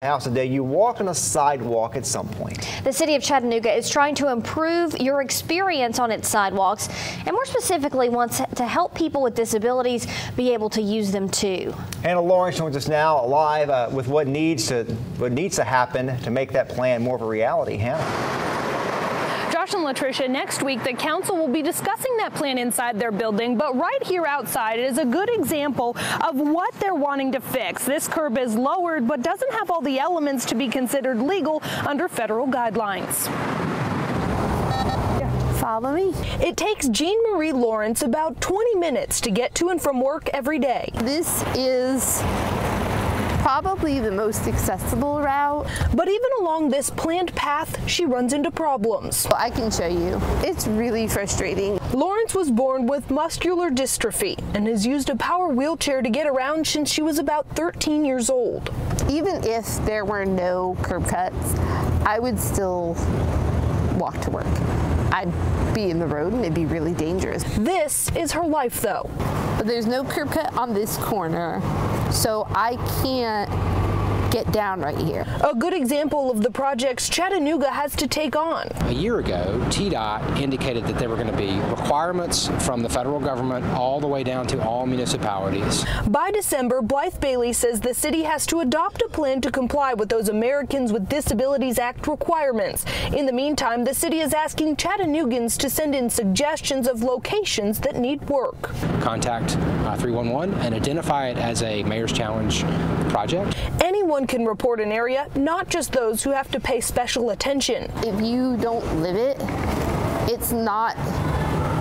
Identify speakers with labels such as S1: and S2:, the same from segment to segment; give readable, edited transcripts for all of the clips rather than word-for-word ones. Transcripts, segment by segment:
S1: House today, you walk on a sidewalk at some point.
S2: The city of Chattanooga is trying to improve your experience on its sidewalks, and more specifically wants to help people with disabilities be able to use them too.
S1: Hannah Lawrence joins us now live with what needs to happen to make that plan more of a reality. Hannah.
S3: Josh and Latricia, next week the council will be discussing that plan inside their building, but right here outside is a good example of what they're wanting to fix. This curb is lowered but doesn't have all the elements to be considered legal under federal guidelines.
S4: Follow me.
S3: It takes Jean Marie Lawrence about 20 minutes to get to and from work every day.
S4: This is probably the most accessible route.
S3: But even along this planned path, she runs into problems.
S4: I can show you. It's really frustrating.
S3: Lawrence was born with muscular dystrophy and has used a power wheelchair to get around since she was about 13 years old.
S4: Even if there were no curb cuts, I would still walk to work. I'd be in the road and it'd be really dangerous.
S3: This is her life though.
S4: But there's no curb cut on this corner, so I can't get down right here.
S3: A good example of the projects Chattanooga has to take on.
S5: A year ago, TDOT indicated that there were going to be requirements from the federal government all the way down to all municipalities.
S3: By December, Blythe Bailey says the city has to adopt a plan to comply with those Americans with Disabilities Act requirements. In the meantime, the city is asking Chattanoogans to send in suggestions of locations that need work.
S5: Contact 311 and identify it as a Mayor's Challenge project.
S3: Anyone can report an area, not just those who have to pay special attention.
S4: If you don't live it, it's not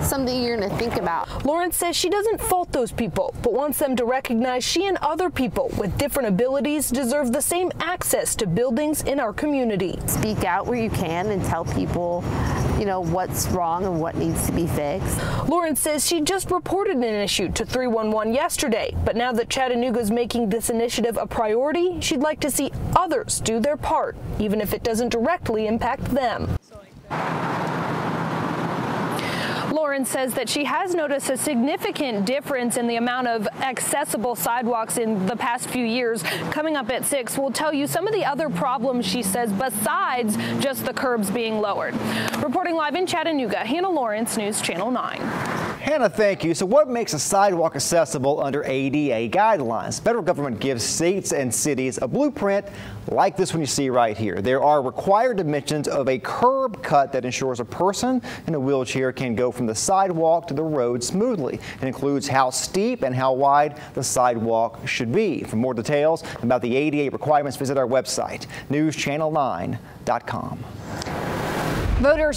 S4: something you're going to think about.
S3: Lawrence says she doesn't fault those people, but wants them to recognize she and other people with different abilities deserve the same access to buildings in our community.
S4: Speak out where you can and tell people, you know, what's wrong and what needs to be fixed.
S3: Lawrence says she just reported an issue to 311 yesterday, but now that Chattanooga is making this initiative a priority, she'd like to see others do their part, even if it doesn't directly impact them. Lawrence says that she has noticed a significant difference in the amount of accessible sidewalks in the past few years. Coming up at 6, we'll tell you some of the other problems she says besides just the curbs being lowered. Reporting live in Chattanooga, Hannah Lawrence, News Channel 9.
S1: Hannah, thank you. So what makes a sidewalk accessible under ADA guidelines? Federal government gives states and cities a blueprint like this one you see right here. There are required dimensions of a curb cut that ensures a person in a wheelchair can go from the sidewalk to the road smoothly. It includes how steep and how wide the sidewalk should be. For more details about the ADA requirements, visit our website, newschannel9.com.
S2: Voters